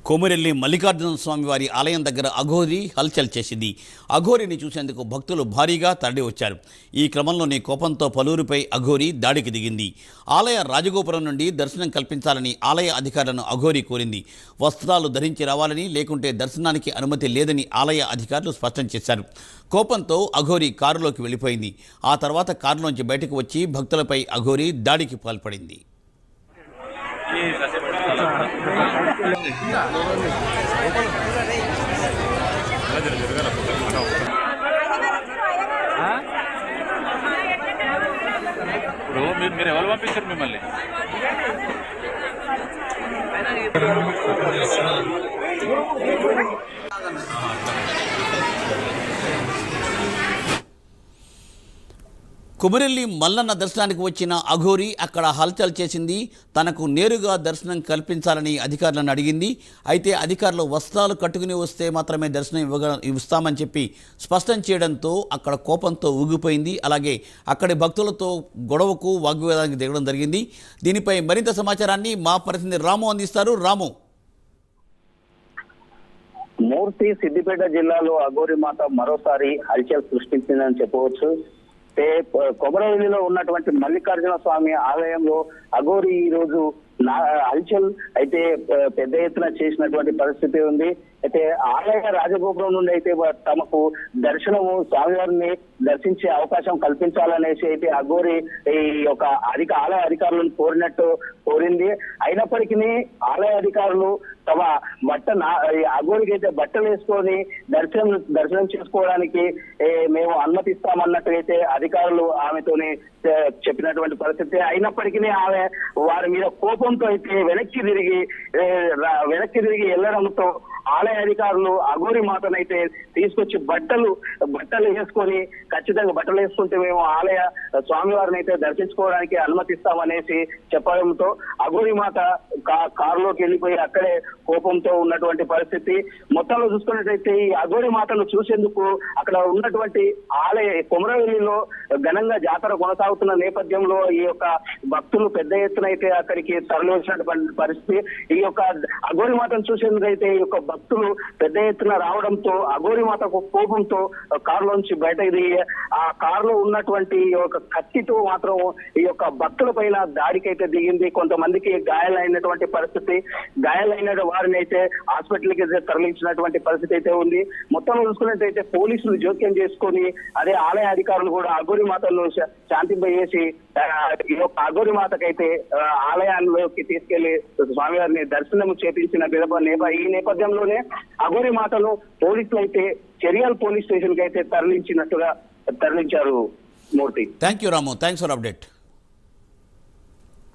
కొమురెల్లి మల్లికార్జున స్వామి వారి ఆలయం దగ్గర అఘోరి హల్చల్ చేసింది. అఘోరిని చూసేందుకు భక్తులు భారీగా తరలి వచ్చారు. ఈ క్రమంలోనే కోపంతో పలువురిపై అఘోరి దాడికి దిగింది. ఆలయ రాజగోపురం నుండి దర్శనం కల్పించాలని ఆలయ అధికారులను అఘోరి కోరింది. వస్త్రాలు ధరించి రావాలని, లేకుంటే దర్శనానికి అనుమతి లేదని ఆలయ అధికారులు స్పష్టం చేశారు. కోపంతో అఘోరి కారులోకి వెళ్ళిపోయింది. ఆ తర్వాత కారులోంచి బయటకు వచ్చి భక్తులపై అఘోరి దాడికి పాల్పడింది. మీరు ఎవరు పంపించారు మిమ్మల్ని? కొమురెల్లి మల్లన్న దర్శనానికి వచ్చిన అఘోరి అక్కడ హల్చల్ చేసింది. తనకు నేరుగా దర్శనం కల్పించాలని అధికారులను అడిగింది. అయితే అధికారులు వస్త్రాలు కట్టుకుని వస్తే మాత్రమే దర్శనం ఇస్తామని చెప్పి స్పష్టం చేయడంతో అక్కడ కోపంతో ఊగిపోయింది. అలాగే అక్కడి భక్తులతో గొడవకు వాగ్వివాదానికి దిగడం జరిగింది. దీనిపై మరింత సమాచారాన్ని మా ప్రతినిధి రాము అందిస్తారు. రాము. మూర్తి సిద్దిపేట జిల్లాలో అఘోరి మాత మరోసారి హల్చల్ సృష్టించిందని చెప్పవచ్చు. కొమరవెల్లిలో ఉన్నటువంటి మల్లికార్జున స్వామి ఆలయంలో అఘోరి ఈ రోజు హల్చల్ అయితే పెద్ద ఎత్తున చేసినటువంటి పరిస్థితి ఉంది. అయితే ఆలయ రాజగోపురం నుండి అయితే తమకు దర్శనము స్వామివారిని దర్శించే అవకాశం కల్పించాలనేసి అయితే అఘోరి ఈ యొక్క ఆలయ అధికారులను కోరింది. అయినప్పటికీ ఆలయ అధికారులు తమ అఘోరికి అయితే బట్టలు వేసుకొని దర్శనం చేసుకోవడానికి మేము అనుమతిస్తామన్నట్టు అయితే అధికారులు ఆమెతోని చెప్పినటువంటి పరిస్థితి. అయినప్పటికీ ఆమె వారి మీద కోపంతో అయితే వెనక్కి తిరిగి వెళ్లడంతో ఆలయ అధికారులు అఘోరి మాతనైతే తీసుకొచ్చి బట్టలు వేసుకొని, ఖచ్చితంగా బట్టలు వేసుకుంటే మేము ఆలయ స్వామివారిని అయితే దర్శించుకోవడానికి అనుమతిస్తామనేసి చెప్పడంతో అఘోరి మాత కారులోకి వెళ్ళిపోయి అక్కడే కోపంతో ఉన్నటువంటి పరిస్థితి. మొత్తంలో చూసుకున్నట్టయితే ఈ అఘోరి మాతను చూసేందుకు అక్కడ ఉన్నటువంటి ఆలయ కొమరవెల్లిలో ఘనంగా జాతర కొనసాగుతున్న నేపథ్యంలో ఈ యొక్క భక్తులు పెద్ద ఎత్తున అయితే అక్కడికి తరలి వచ్చినటువంటి పరిస్థితి. ఈ యొక్క అఘోరి మాతను చూసేందుకు అయితే ఈ యొక్క భక్తులు పెద్ద ఎత్తున రావడంతో అఘోరి మాతకు కోపంతో కారులోంచి బయటకు దిగి ఆ కారులో ఉన్నటువంటి ఒక కత్తితో మాత్రం ఈ యొక్క భక్తుల పైన దాడికైతే దిగింది. కొంతమందికి గాయాలైనటువంటి పరిస్థితి. గాయాలైన వారిని అయితే హాస్పిటల్కి తరలించినటువంటి పరిస్థితి అయితే ఉంది. మొత్తం చూసుకున్నట్టయితే పోలీసులు జోక్యం చేసుకొని అదే ఆలయ అధికారులు కూడా అఘోరి మాతను శాంతింపజేసి ఈ యొక్క అఘోరి మాతకైతే ఆలయాల్లోకి తీసుకెళ్లి స్వామివారిని దర్శనం చేపించిన ఈ నేపథ్యంలోనే అఘోరి మాతను పోలీసులు అయితే చెరియల్ పోలీస్ స్టేషన్ కి అయితే తరలించారు. Murthy. Thank you Ramu. Thanks for update.